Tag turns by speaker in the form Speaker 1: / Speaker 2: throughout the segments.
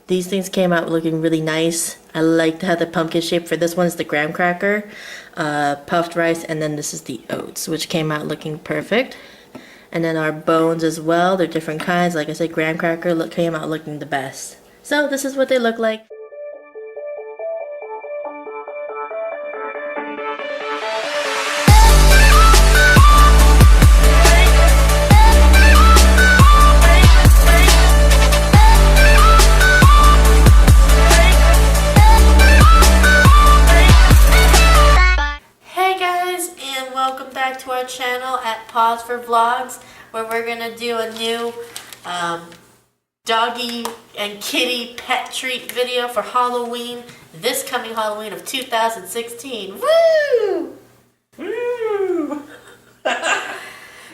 Speaker 1: These things came out looking really nice. I liked how the pumpkin shape for this one's the graham cracker, puffed rice, and then this is the oats, which came out looking perfect. And then our bones as well, they're different kinds. Like I said, graham cracker came out looking the best. So this is what they look like. To our channel at Pause for Vlogs, where we're gonna do a new doggy and kitty pet treat video for Halloween, this coming Halloween of 2016. Woo! Woo!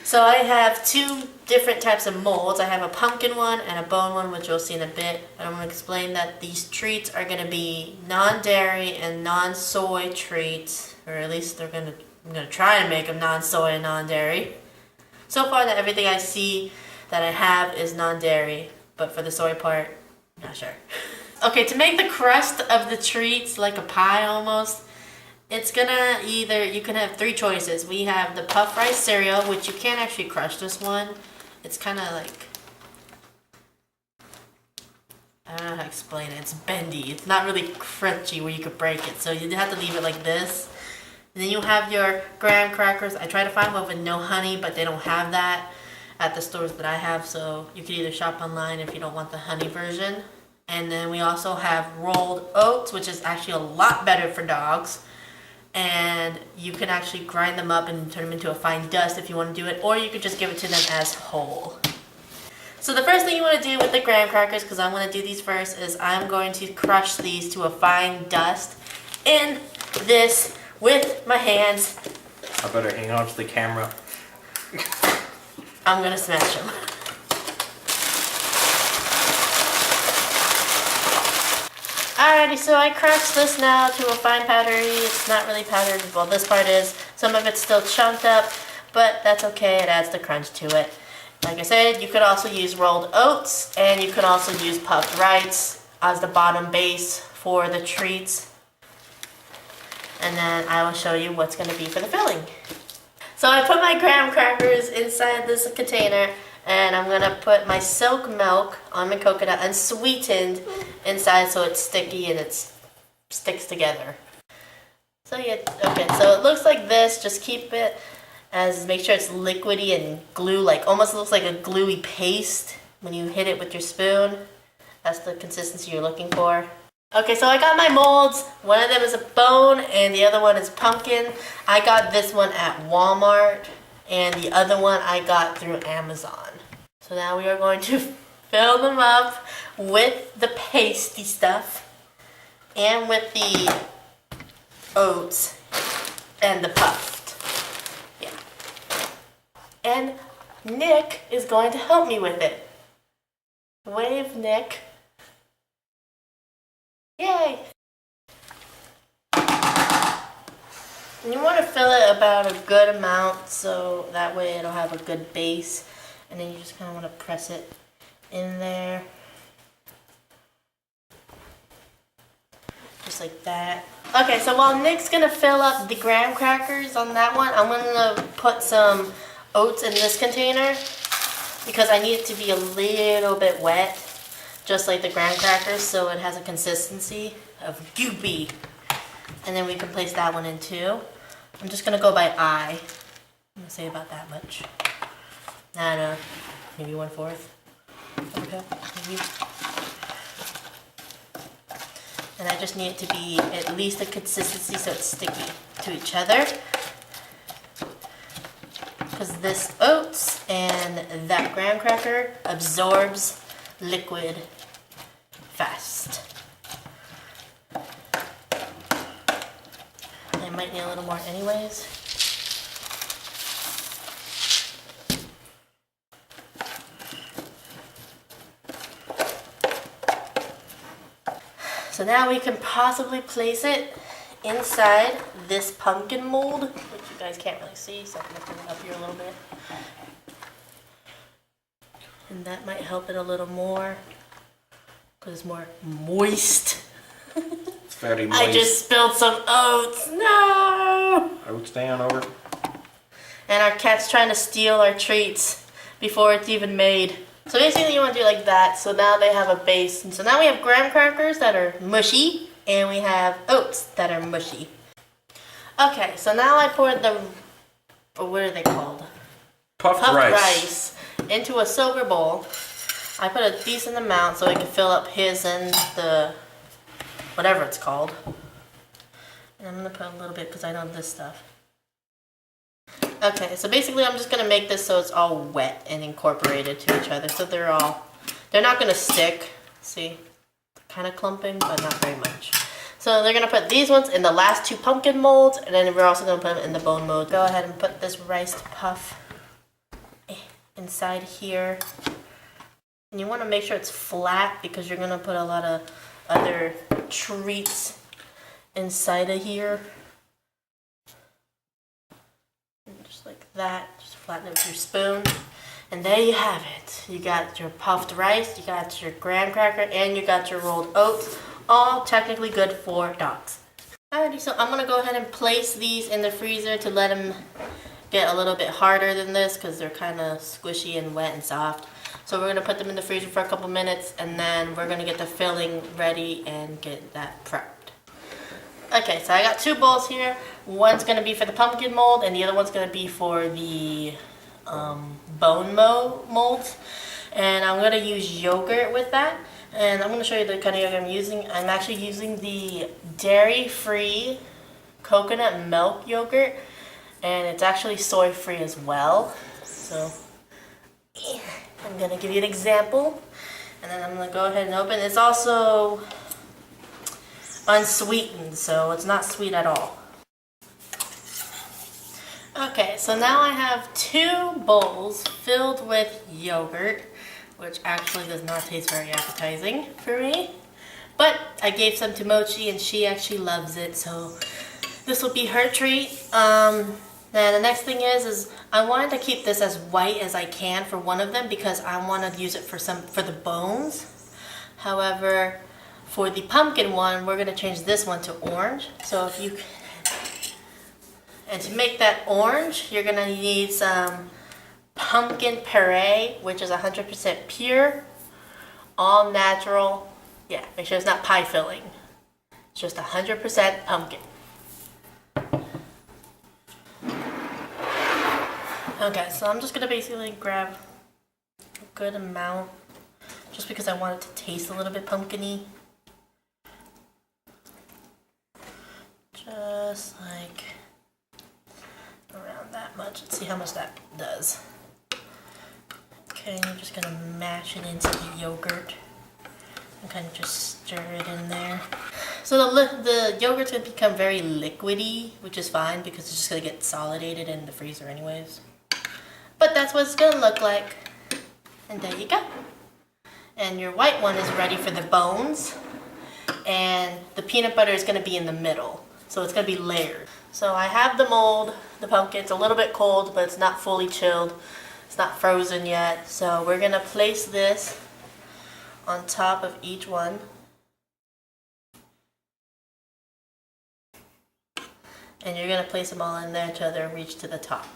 Speaker 1: So I have two different types of molds. I have a pumpkin one and a bone one, which you'll see in a bit. But I'm going to explain that these treats are going to be non-dairy and non-soy treats, or at least I'm going to try and make them non-soy and non-dairy. So far, that everything I see that I have is non-dairy, but for the soy part, not sure. Okay, to make the crust of the treats like a pie almost, it's gonna you can have three choices. We have the puff rice cereal, which you can't actually crush this one. It's kind of like, I don't know how to explain it. It's bendy. It's not really crunchy where you could break it, so you have to leave it like this. And then you have your graham crackers. I try to find one with no honey, but they don't have that at the stores that I have, so you can either shop online if you don't want the honey version. And then we also have rolled oats, which is actually a lot better for dogs. And you can actually grind them up and turn them into a fine dust if you want to do it, or you could just give it to them as whole. So the first thing you want to do with the graham crackers, because I'm going to do these first, is I'm going to crush these to a fine dust in this with my hands.
Speaker 2: I better hang on to the camera.
Speaker 1: I'm gonna smash them. Alrighty, so I crushed this now to a fine powdery. It's not really powdered, well this part is. Some of it's still chunked up, but that's okay, it adds the crunch to it. Like I said, you could also use rolled oats, and you could also use puffed rice as the bottom base for the treats. And then I will show you what's going to be for the filling. So I put my graham crackers inside this container, and I'm going to put my silk milk, almond coconut, unsweetened inside so it's sticky and it sticks together. So yeah, okay, so it looks like this. Just keep it make sure it's liquidy and glue, like almost looks like a gluey paste when you hit it with your spoon. That's the consistency you're looking for. Okay, so I got my molds. One of them is a bone and the other one is pumpkin. I got this one at Walmart and the other one I got through Amazon. So now we are going to fill them up with the pasty stuff and with the oats and the puffed. Yeah. And Nick is going to help me with it. Wave, Nick. Yay! And you want to fill it about a good amount so that way it'll have a good base. And then you just kind of want to press it in there. Just like that. Okay, so while Nick's going to fill up the graham crackers on that one, I'm going to put some oats in this container because I need it to be a little bit wet, just like the graham crackers, so it has a consistency of goopy. And then we can place that one in too. I'm just gonna go by eye. I'm gonna say about that much. I don't know, maybe 1/4. Okay, maybe. And I just need it to be at least a consistency so it's sticky to each other. Because this oats and that graham cracker absorbs liquid fast. I might need a little more anyways. So now we can possibly place it inside this pumpkin mold, which you guys can't really see, so I'm going to put it up here a little bit. And that might help it a little more. because it's more moist.
Speaker 2: It's very moist.
Speaker 1: I just spilled some oats. No!
Speaker 2: Oats down over.
Speaker 1: And our cat's trying to steal our treats before it's even made. So basically you want to do like that. So now they have a base. And so now we have graham crackers that are mushy. And we have oats that are mushy. Okay, so now I poured the, what are they called?
Speaker 2: Puffed rice
Speaker 1: into a silver bowl. I put a decent amount so I can fill up his and the, whatever it's called. And I'm going to put a little bit because I know this stuff. Okay, so basically I'm just going to make this so it's all wet and incorporated to each other. So they're not going to stick. See, kind of clumping, but not very much. So they're going to put these ones in the last two pumpkin molds, and then we're also going to put them in the bone mold. Go ahead and put this rice puff inside here. And you want to make sure it's flat because you're going to put a lot of other treats inside of here. And just like that, just flatten it with your spoon. And there you have it. You got your puffed rice, you got your graham cracker, and you got your rolled oats. All technically good for dogs. Alrighty, so I'm going to go ahead and place these in the freezer to let them get a little bit harder than this because they're kind of squishy and wet and soft. So we're going to put them in the freezer for a couple minutes and then we're going to get the filling ready and get that prepped. Okay, so I got two bowls here. One's going to be for the pumpkin mold and the other one's going to be for the bone molds. And I'm going to use yogurt with that. And I'm going to show you the kind of yogurt I'm using. I'm actually using the dairy-free coconut milk yogurt. And it's actually soy-free as well. So I'm going to give you an example. And then I'm going to go ahead and open. It's also unsweetened, so it's not sweet at all. Okay, so now I have two bowls filled with yogurt, which actually does not taste very appetizing for me. But I gave some to Mochi and she actually loves it, so this will be her treat. Now the next thing is I wanted to keep this as white as I can for one of them because I want to use it for the bones. However, for the pumpkin one, we're going to change this one to orange. So if you, and to make that orange, you're going to need some pumpkin puree, which is 100% pure, all natural. Yeah, make sure it's not pie filling. It's just 100% pumpkin. Okay, so I'm just going to basically grab a good amount just because I want it to taste a little bit pumpkin-y. Just like around that much. Let's see how much that does. Okay, and you're just going to mash it into the yogurt and kind of just stir it in there. So the yogurt's going to become very liquidy, which is fine because it's just going to get solidated in the freezer anyways. But that's what it's going to look like. And there you go. And your white one is ready for the bones. And the peanut butter is going to be in the middle. So it's going to be layered. So I have the mold, the pumpkin. It's a little bit cold, but it's not fully chilled. It's not frozen yet. So we're going to place this on top of each one. And you're going to place them all in there until they reach to the top.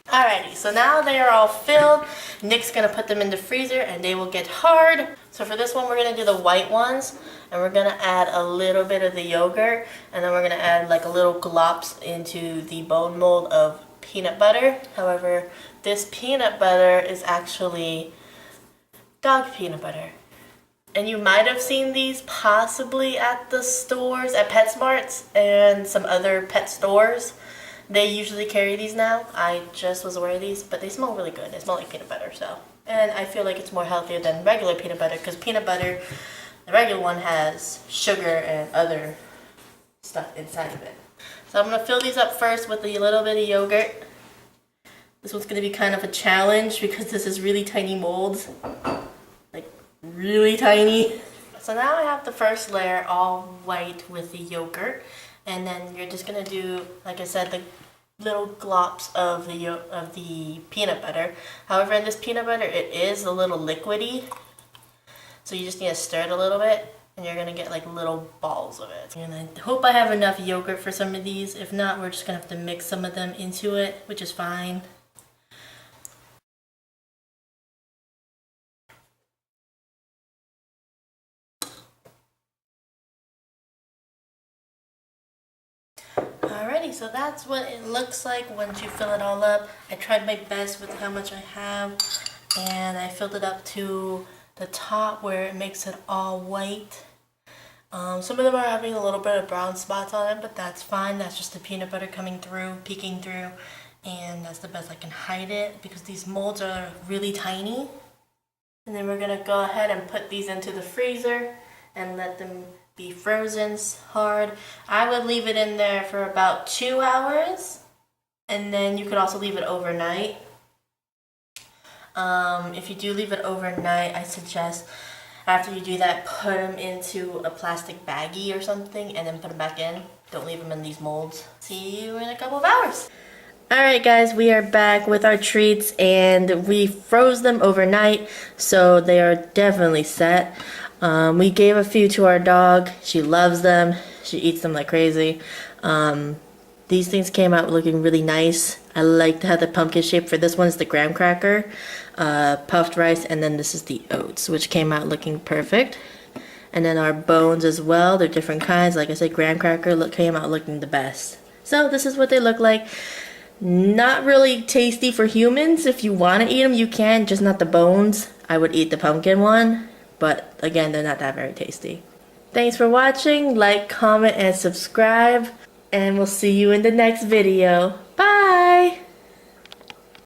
Speaker 1: Alrighty, so now they are all filled. Nick's going to put them in the freezer and they will get hard. So for this one, we're going to do the white ones. And we're going to add a little bit of the yogurt. And then we're going to add like a little glops into the bone mold of peanut butter. However, this peanut butter is actually dog peanut butter. And you might have seen these possibly at the stores, at PetSmarts and some other pet stores. They usually carry these now. I just was aware of these, but they smell really good. They smell like peanut butter, so. And I feel like it's more healthier than regular peanut butter because peanut butter, the regular one has sugar and other stuff inside of it. So I'm going to fill these up first with a little bit of yogurt. This one's going to be kind of a challenge because this is really tiny molds. Like, really tiny. So now I have the first layer all white with the yogurt. And then you're just going to do, like I said, the little glops of the peanut butter. However, in this peanut butter, it is a little liquidy. So you just need to stir it a little bit, and you're gonna get like little balls of it. And I hope I have enough yogurt for some of these. If not, we're just gonna have to mix some of them into it, which is fine. Alrighty, so that's what it looks like once you fill it all up. I tried my best with how much I have, and I filled it up to the top where it makes it all white. Some of them are having a little bit of brown spots on it, but that's fine. That's just the peanut butter coming through, peeking through, and that's the best I can hide it because these molds are really tiny. And then we're gonna go ahead and put these into the freezer and let them be frozen hard. I would leave it in there for about 2 hours, and then you could also leave it overnight. If you do leave it overnight, I suggest after you do that, put them into a plastic baggie or something and then put them back in. Don't leave them in these molds. See you in a couple of hours. Alright guys, we are back with our treats and we froze them overnight, so they are definitely set. We gave a few to our dog. She loves them. She eats them like crazy. These things came out looking really nice. I like to have the pumpkin shape. For this one, it's the graham cracker, puffed rice, and then this is the oats, which came out looking perfect. And then our bones as well. They're different kinds. Like I said, graham cracker came out looking the best. So this is what they look like. Not really tasty for humans. If you want to eat them, you can, just not the bones. I would eat the pumpkin one, but again, they're not that very tasty. Thanks for watching. Like, comment, and subscribe. And we'll see you in the next video. Bye!